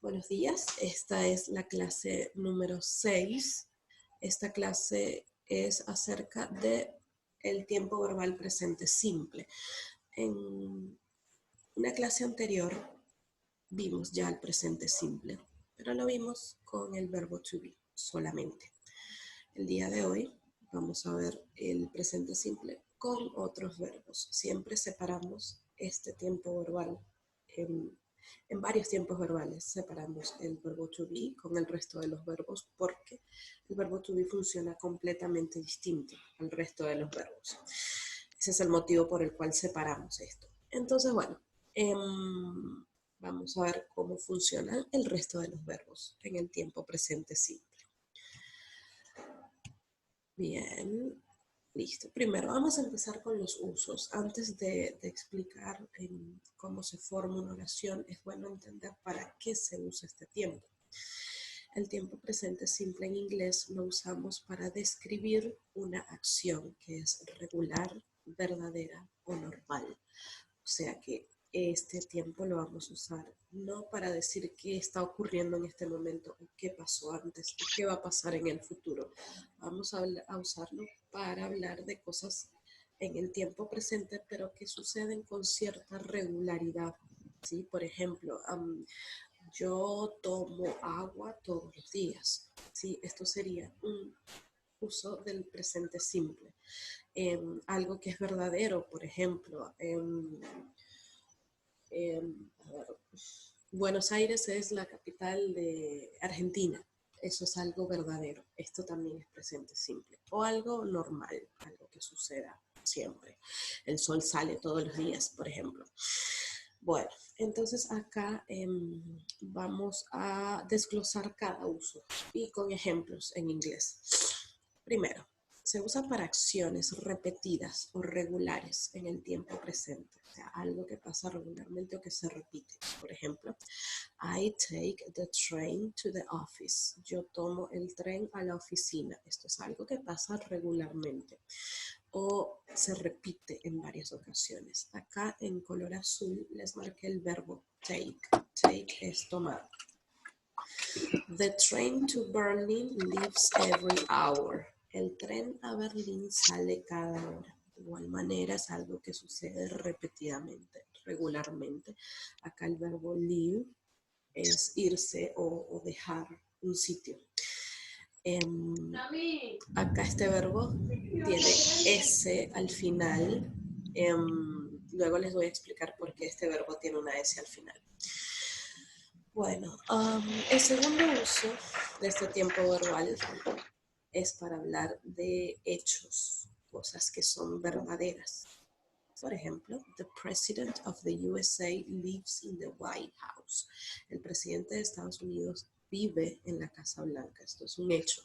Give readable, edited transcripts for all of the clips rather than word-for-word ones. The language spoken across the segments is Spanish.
Buenos días, esta es la clase número 6. Esta clase es acerca de el tiempo verbal presente simple. En una clase anterior vimos ya el presente simple, pero lo vimos con el verbo to be solamente. El día de hoy vamos a ver el presente simple con otros verbos. Siempre separamos este tiempo verbal en varios tiempos verbales. Separamos el verbo to be con el resto de los verbos porque el verbo to be funciona completamente distinto al resto de los verbos. Ese es el motivo por el cual separamos esto. Entonces, bueno, vamos a ver cómo funciona el resto de los verbos en el tiempo presente simple. Bien, listo. Primero vamos a empezar con los usos. Antes de explicar cómo se forma una oración, es bueno entender para qué se usa este tiempo. El tiempo presente simple en inglés lo usamos para describir una acción que es regular, verdadera o normal. O sea que este tiempo lo vamos a usar no para decir qué está ocurriendo en este momento, o qué pasó antes, o qué va a pasar en el futuro. Vamos a usarlo para hablar de cosas en el tiempo presente, pero que suceden con cierta regularidad. ¿Sí? Por ejemplo, yo tomo agua todos los días. ¿Sí? Esto sería un uso del presente simple. Algo que es verdadero, por ejemplo, a ver, Buenos Aires es la capital de Argentina. Eso es algo verdadero. Esto también es presente simple. O algo normal, algo que suceda siempre. El sol sale todos los días, por ejemplo. Bueno, entonces acá vamos a desglosar cada uso y con ejemplos en inglés. Primero, se usa para acciones repetidas o regulares en el tiempo presente. O sea, algo que pasa regularmente o que se repite. Por ejemplo, I take the train to the office. Yo tomo el tren a la oficina. Esto es algo que pasa regularmente o se repite en varias ocasiones. Acá en color azul les marqué el verbo take. Take es tomar. The train to Berlin leaves every hour. El tren a Berlín sale cada hora. De igual manera es algo que sucede repetidamente, regularmente. Acá el verbo leave es irse o dejar un sitio. Acá este verbo tiene S al final. Luego les voy a explicar por qué este verbo tiene una S al final. Bueno, el segundo uso de este tiempo verbal es para hablar de hechos, cosas que son verdaderas. Por ejemplo, the president of the USA lives in the White House. El presidente de Estados Unidos vive en la Casa Blanca. Esto es un hecho.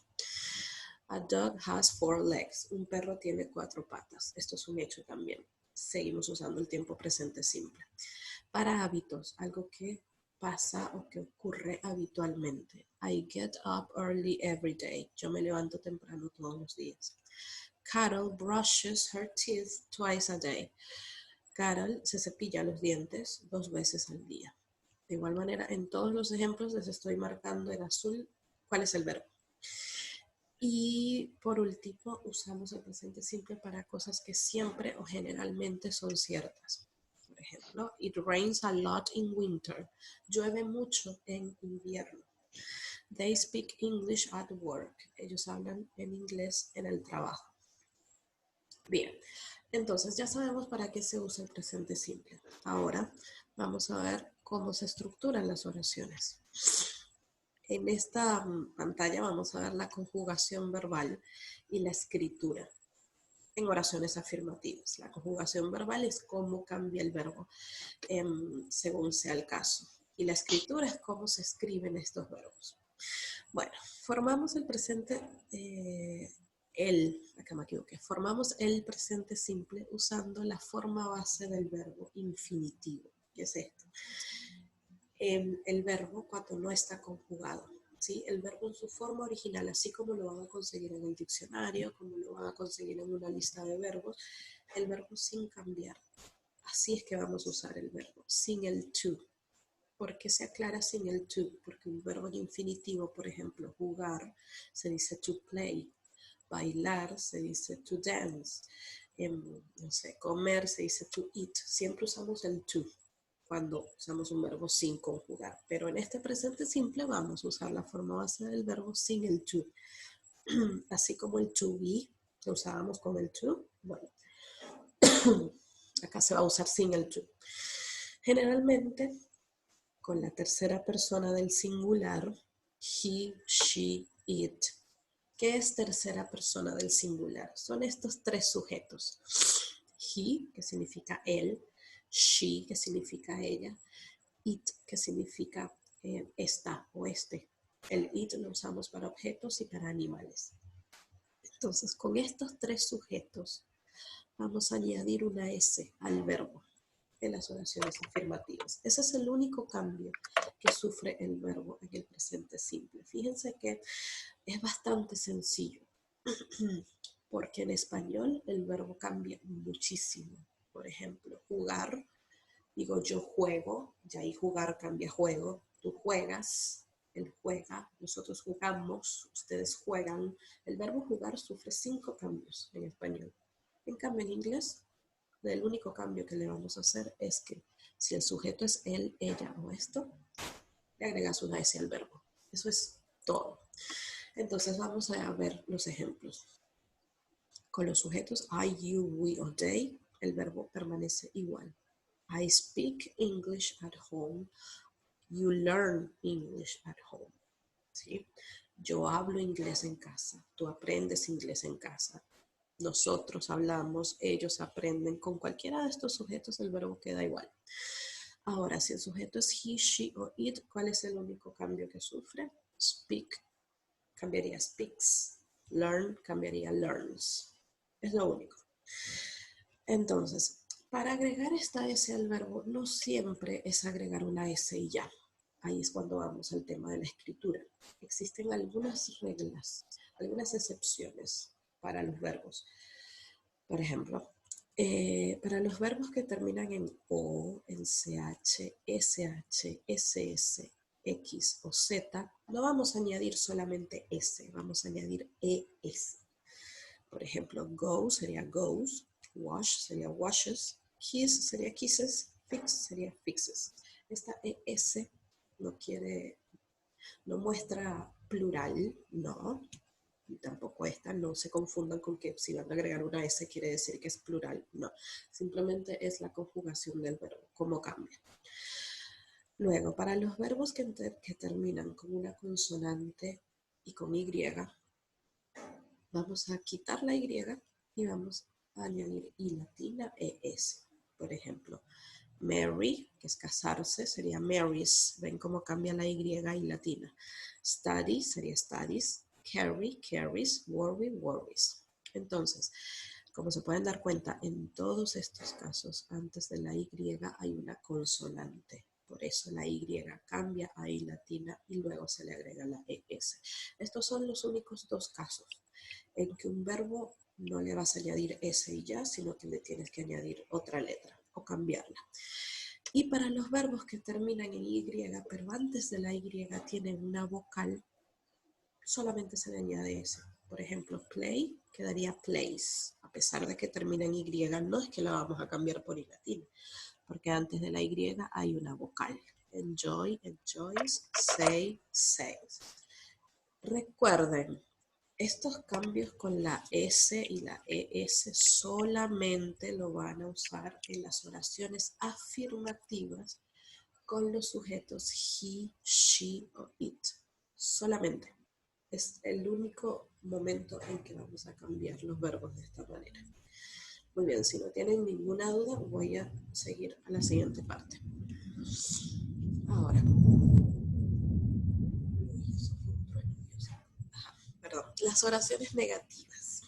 A dog has 4 legs. Un perro tiene 4 patas. Esto es un hecho también. Seguimos usando el tiempo presente simple. Para hábitos, algo que pasa o que ocurre habitualmente. I get up early every day. Yo me levanto temprano todos los días. Carol brushes her teeth twice a day. Carol se cepilla los dientes 2 veces al día. De igual manera, en todos los ejemplos les estoy marcando en azul cuál es el verbo. Y por último, usamos el presente simple para cosas que siempre o generalmente son ciertas. Por ejemplo, it rains a lot in winter. Llueve mucho en invierno. They speak English at work. Ellos hablan en inglés en el trabajo. Bien, entonces ya sabemos para qué se usa el presente simple. Ahora vamos a ver cómo se estructuran las oraciones. En esta pantalla vamos a ver la conjugación verbal y la escritura en oraciones afirmativas. La conjugación verbal es cómo cambia el verbo según sea el caso. Y la escritura es cómo se escriben estos verbos. Bueno, formamos el presente, acá me equivoqué, formamos el presente simple usando la forma base del verbo infinitivo. ¿Qué es esto? El verbo cuando no está conjugado. ¿Sí? El verbo en su forma original, así como lo van a conseguir en el diccionario, como lo van a conseguir en una lista de verbos, el verbo sin cambiar. Así es que vamos a usar el verbo, sin el to. ¿Por qué se aclara sin el to? Porque un verbo en infinitivo, por ejemplo, jugar, se dice to play. Bailar se dice to dance. No sé, comer se dice to eat. Siempre usamos el to cuando usamos un verbo sin conjugar. Pero en este presente simple vamos a usar la forma base del verbo sin el to. Así como el to be que usábamos con el to. Bueno, acá se va a usar sin el to. Generalmente, con la tercera persona del singular, he, she, it. ¿Qué es tercera persona del singular? Son estos tres sujetos. He, que significa él, she, que significa ella, it, que significa esta o este. El it lo usamos para objetos y para animales. Entonces, con estos tres sujetos, vamos a añadir una S al verbo en las oraciones afirmativas. Ese es el único cambio que sufre el verbo en el presente simple. Fíjense que es bastante sencillo, porque en español el verbo cambia muchísimo. Por ejemplo, jugar, digo yo juego, ya ahí jugar cambia juego, tú juegas, él juega, nosotros jugamos, ustedes juegan. El verbo jugar sufre 5 cambios en español. En cambio, en inglés, el único cambio que le vamos a hacer es que si el sujeto es él, ella o esto, le agregas una S al verbo. Eso es todo. Entonces vamos a ver los ejemplos. Con los sujetos I, you, we o they, el verbo permanece igual. I speak English at home. You learn English at home. ¿Sí? Yo hablo inglés en casa. Tú aprendes inglés en casa. Nosotros hablamos, ellos aprenden. Con cualquiera de estos sujetos el verbo queda igual. Ahora, si el sujeto es he, she o it, ¿cuál es el único cambio que sufre? Speak cambiaría speaks. Learn cambiaría learns. Es lo único. Entonces, para agregar esta S al verbo, no siempre es agregar una S y ya. Ahí es cuando vamos al tema de la escritura. Existen algunas reglas, algunas excepciones para los verbos. Por ejemplo, para los verbos que terminan en O, en CH, SH, SS, X o Z, no vamos a añadir solamente S, vamos a añadir ES. Por ejemplo, go sería goes, wash sería washes, kiss sería kisses, fix sería fixes. Esta ES no muestra plural, no. Y tampoco esta, no se confundan con que si van a agregar una S quiere decir que es plural, no. Simplemente es la conjugación del verbo, cómo cambia. Luego, para los verbos que terminan con una consonante y con Y, vamos a quitar la Y y vamos a añadir I latina ES. Por ejemplo, marry, que es casarse, sería marries. ¿Ven cómo cambia la Y latina? Study sería studies. Carry, carries. Worry, worries. Entonces, como se pueden dar cuenta, en todos estos casos, antes de la Y hay una consonante. Por eso la Y cambia a I latina y luego se le agrega la ES. Estos son los únicos dos casos en que un verbo no le vas a añadir S y ya, sino que le tienes que añadir otra letra o cambiarla. Y para los verbos que terminan en Y, pero antes de la Y tienen una vocal, solamente se le añade S. Por ejemplo, play quedaría plays, a pesar de que termina en Y, no es que la vamos a cambiar por I latina, porque antes de la Y hay una vocal. Enjoy, enjoys, say, says. Recuerden, estos cambios con la S y la ES solamente lo van a usar en las oraciones afirmativas con los sujetos he, she o it. Solamente. Es el único momento en que vamos a cambiar los verbos de esta manera. Muy bien, si no tienen ninguna duda, voy a seguir a la siguiente parte. Ahora. Las oraciones negativas.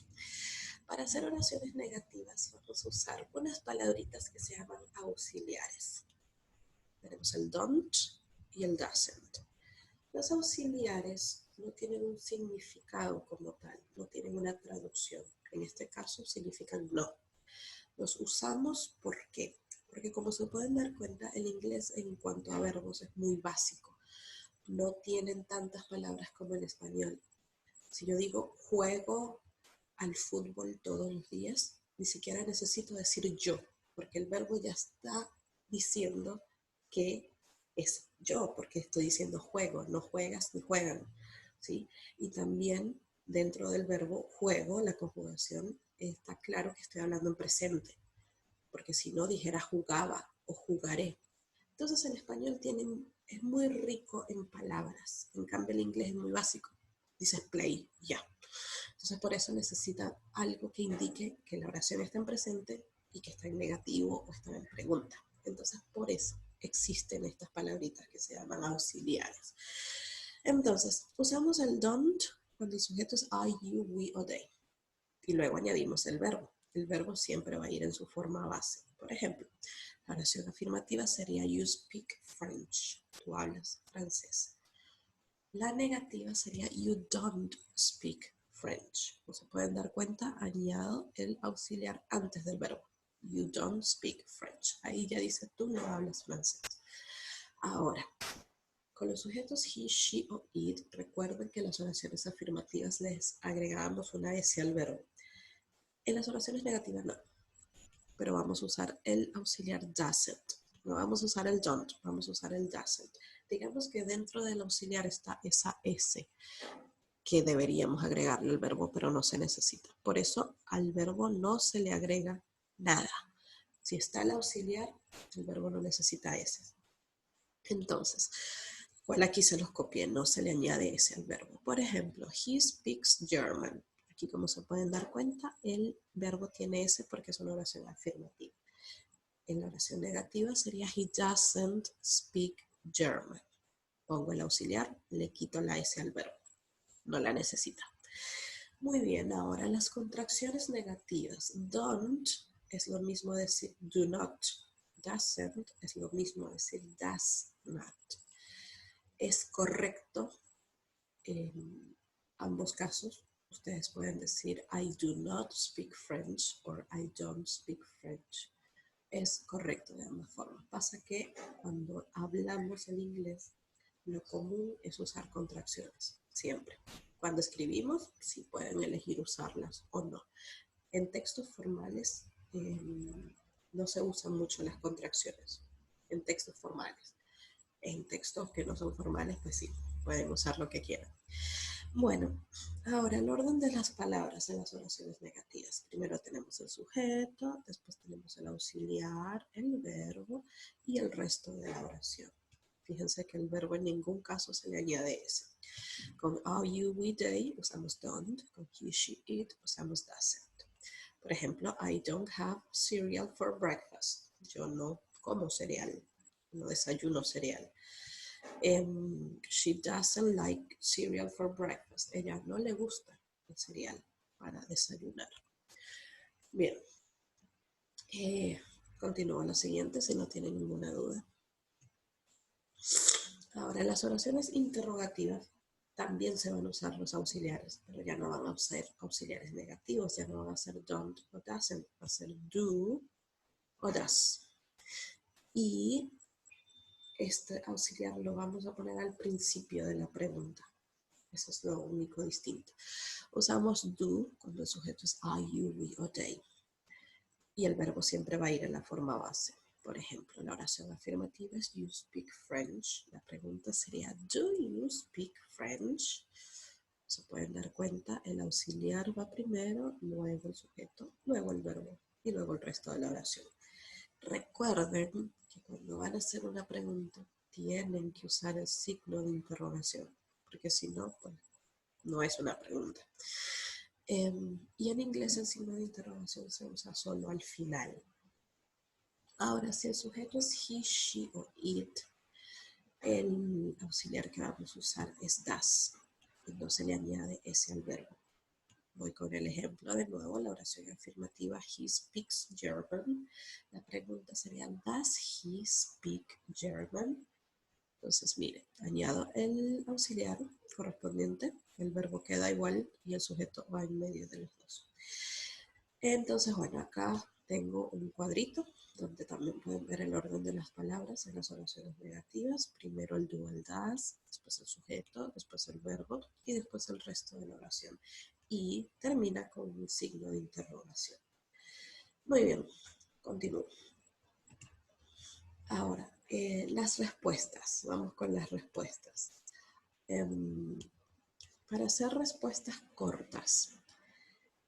Para hacer oraciones negativas vamos a usar unas palabritas que se llaman auxiliares. Tenemos el don't y el doesn't. Los auxiliares no tienen un significado como tal, no tienen una traducción. En este caso significan no. Los usamos porque Porque como se pueden dar cuenta, el inglés en cuanto a verbos es muy básico. No tienen tantas palabras como en español. Si yo digo juego al fútbol todos los días, ni siquiera necesito decir yo, porque el verbo ya está diciendo que es yo, porque estoy diciendo juego, no juegas ni juegan, ¿sí? Y también dentro del verbo juego, la conjugación, está claro que estoy hablando en presente, porque si no dijera jugaba o jugaré. Entonces el español es muy rico en palabras, en cambio el inglés es muy básico. Dices play, ya. Entonces por eso necesita algo que indique que la oración está en presente y que está en negativo o está en pregunta. Entonces por eso existen estas palabritas que se llaman auxiliares. Entonces usamos el don't cuando el sujeto es I, you, we o they. Y luego añadimos el verbo. El verbo siempre va a ir en su forma base. Por ejemplo, la oración afirmativa sería you speak French. Tú hablas francés. La negativa sería you don't speak French. Como se pueden dar cuenta, añado el auxiliar antes del verbo. You don't speak French. Ahí ya dice tú no hablas francés. Ahora, con los sujetos he, she o it, recuerden que en las oraciones afirmativas les agregamos una S al verbo. En las oraciones negativas no, pero vamos a usar el auxiliar doesn't. No vamos a usar el don't, vamos a usar el doesn't. Digamos que dentro del auxiliar está esa S que deberíamos agregarle al verbo, pero no se necesita. Por eso al verbo no se le agrega nada. Si está el auxiliar, el verbo no necesita S. Entonces, igual aquí se los copié, no se le añade S al verbo. Por ejemplo, he speaks German. Aquí, como se pueden dar cuenta, el verbo tiene S porque es una oración afirmativa. En la oración negativa sería he doesn't speak German. Pongo el auxiliar, le quito la S al verbo. No la necesita. Muy bien, ahora las contracciones negativas. Don't es lo mismo decir do not. Doesn't es lo mismo decir does not. Es correcto en ambos casos. Ustedes pueden decir I do not speak French or I don't speak French. Es correcto de ambas formas. Pasa que cuando hablamos el inglés, lo común es usar contracciones, siempre. Cuando escribimos, sí pueden elegir usarlas o no. En textos formales no se usan mucho las contracciones, en textos formales. En textos que no son formales, pues sí, pueden usar lo que quieran. Bueno, ahora el orden de las palabras en las oraciones negativas. Primero tenemos el sujeto, después tenemos el auxiliar, el verbo y el resto de la oración. Fíjense que el verbo en ningún caso se le añade ese. Con are, you, we, they usamos don't, con he, she, it usamos doesn't. Por ejemplo, I don't have cereal for breakfast. Yo no como cereal, no desayuno cereal. She doesn't like cereal for breakfast. Ella no le gusta el cereal para desayunar. Bien. Continúo la siguiente si no tienen ninguna duda. Ahora, en las oraciones interrogativas también se van a usar los auxiliares, pero ya no van a ser auxiliares negativos, ya no van a ser don't o doesn't, va a ser do o does. Y este auxiliar lo vamos a poner al principio de la pregunta. Eso es lo único distinto. Usamos do cuando el sujeto es I, you, we o they. Y el verbo siempre va a ir en la forma base. Por ejemplo, la oración afirmativa es you speak French. La pregunta sería do you speak French? Se pueden dar cuenta, el auxiliar va primero, luego el sujeto, luego el verbo y luego el resto de la oración. Recuerden que cuando van a hacer una pregunta tienen que usar el signo de interrogación, porque si no, pues no es una pregunta. Y en inglés el signo de interrogación se usa solo al final. Ahora, si el sujeto es he, she o it, el auxiliar que vamos a usar es does. Y no se le añade ese al verbo. Voy con el ejemplo de nuevo, la oración afirmativa, he speaks German. La pregunta sería, does he speak German? Entonces, mire, añado el auxiliar correspondiente, el verbo queda igual y el sujeto va en medio de los dos. Entonces, bueno, acá tengo un cuadrito donde también pueden ver el orden de las palabras en las oraciones negativas. Primero el do, el das, después el sujeto, después el verbo y después el resto de la oración. Y termina con un signo de interrogación. Muy bien, continúo. Ahora, las respuestas. Vamos con las respuestas. Para hacer respuestas cortas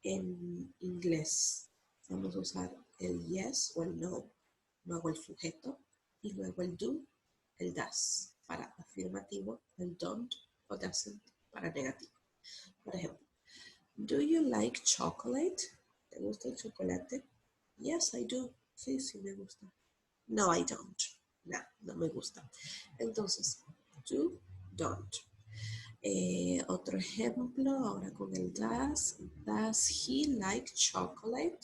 en inglés, vamos a usar el yes o el no, luego el sujeto y luego el do, el does para afirmativo, el don't o doesn't para negativo. Por ejemplo, do you like chocolate? ¿Te gusta el chocolate? Yes, I do. Sí, sí me gusta. No, I don't. No, no me gusta. Entonces, do, don't. Otro ejemplo, ahora con el does. Does he like chocolate?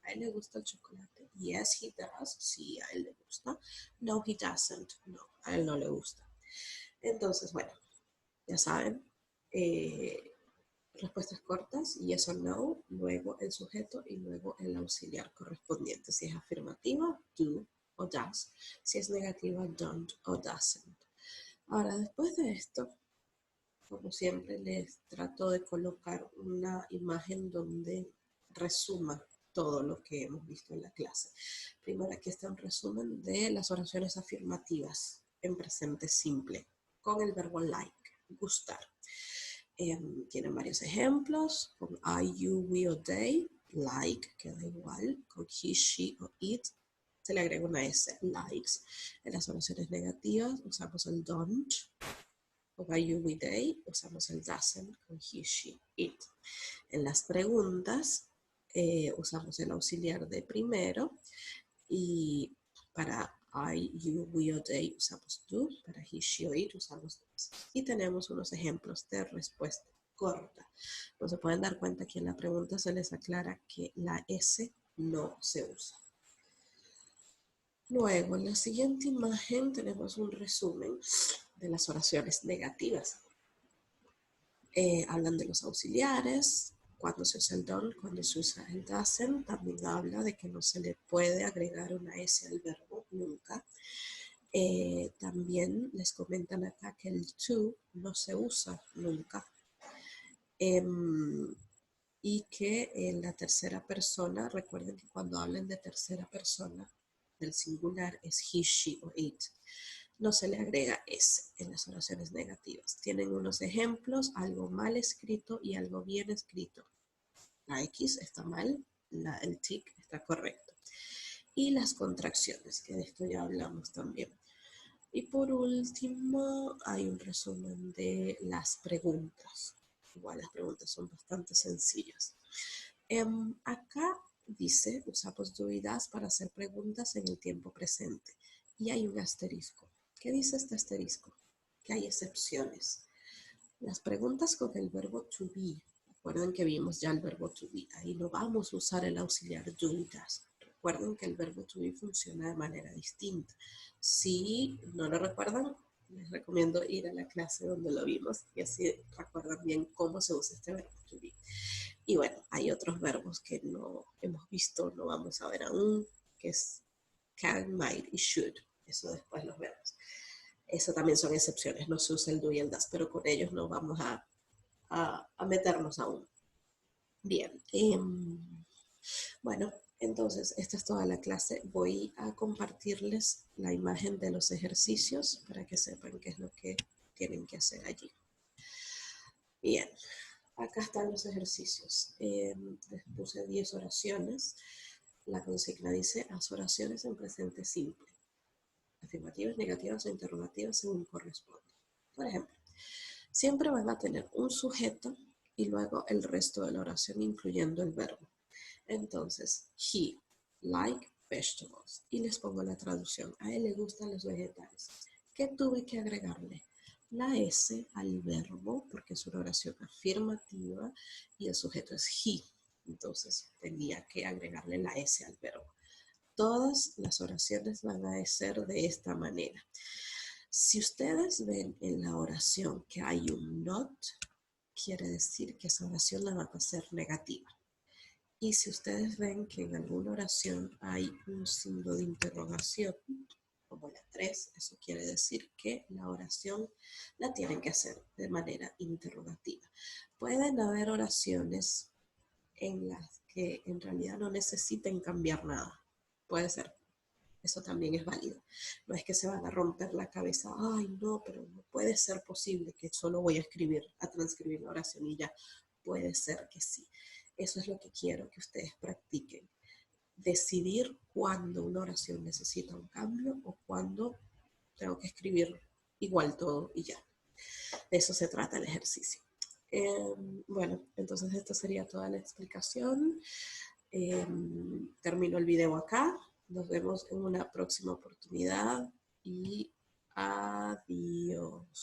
¿A él le gusta el chocolate? Yes, he does. Sí, a él le gusta. No, he doesn't. No, a él no le gusta. Entonces, bueno, ya saben. Respuestas cortas, yes o no, luego el sujeto y luego el auxiliar correspondiente. Si es afirmativa, do o does. Si es negativa, don't o doesn't. Ahora, después de esto, como siempre, les trato de colocar una imagen donde resuma todo lo que hemos visto en la clase. Primero, aquí está un resumen de las oraciones afirmativas en presente simple, con el verbo like, gustar. Tienen varios ejemplos, con I, you, we o they, like, queda igual, con he, she o it, se le agrega una S, likes. En las oraciones negativas usamos el don't, con I, you, we, they, usamos el doesn't, con he, she, it. En las preguntas usamos el auxiliar de primero y para I, you, we o they usamos do, para he, she o it usamos does. Y tenemos unos ejemplos de respuesta corta. No se pueden dar cuenta que en la pregunta se les aclara que la S no se usa. Luego, en la siguiente imagen tenemos un resumen de las oraciones negativas. Hablan de los auxiliares, cuando se usa el don't, cuando se usa el doesn't. También habla de que no se le puede agregar una S al verbo nunca. También les comentan acá que el to no se usa nunca. Y que en la tercera persona, recuerden que cuando hablen de tercera persona, del singular es he, she o it. No se le agrega S en las oraciones negativas. Tienen unos ejemplos, algo mal escrito y algo bien escrito. La X está mal, el tic está correcto. Y las contracciones, que de esto ya hablamos también. Y por último, hay un resumen de las preguntas. Igual las preguntas son bastante sencillas. Acá dice, usamos do y das para hacer preguntas en el tiempo presente. Y hay un asterisco. ¿Qué dice este asterisco? Que hay excepciones. Las preguntas con el verbo to be. Recuerden que vimos ya el verbo to be. Ahí no vamos a usar el auxiliar do y das. Recuerden que el verbo to be funciona de manera distinta. Si no lo recuerdan, les recomiendo ir a la clase donde lo vimos y así recuerdan bien cómo se usa este verbo to be. Y bueno, hay otros verbos que no hemos visto, no vamos a ver aún, que es can, might y should. Eso después los vemos. Eso también son excepciones, no se usa el do y el das, pero con ellos no vamos a meternos aún. Bien, bueno, entonces esta es toda la clase. Voy a compartirles la imagen de los ejercicios para que sepan qué es lo que tienen que hacer allí. Bien, acá están los ejercicios. Les puse 10 oraciones. La consigna dice, haz oraciones en presente simple. Afirmativas, negativas o interrogativas según corresponde. Por ejemplo, siempre van a tener un sujeto y luego el resto de la oración incluyendo el verbo. Entonces, he like vegetables. Y les pongo la traducción. A él le gustan los vegetales. ¿Qué tuve que agregarle? La S al verbo porque es una oración afirmativa y el sujeto es he. Entonces, tenía que agregarle la S al verbo. Todas las oraciones van a ser de esta manera. Si ustedes ven en la oración que hay un not, quiere decir que esa oración la van a hacer negativa. Y si ustedes ven que en alguna oración hay un signo de interrogación, como la 3, eso quiere decir que la oración la tienen que hacer de manera interrogativa. Pueden haber oraciones en las que en realidad no necesiten cambiar nada. Puede ser. Eso también es válido. No es que se van a romper la cabeza, ay no, pero no puede ser posible que solo voy a escribir, a transcribir la oración y ya. Puede ser que sí. Eso es lo que quiero que ustedes practiquen. Decidir cuándo una oración necesita un cambio o cuándo tengo que escribir igual todo y ya. De eso se trata el ejercicio. Bueno, entonces esta sería toda la explicación. Termino el video acá. Nos vemos en una próxima oportunidad y adiós.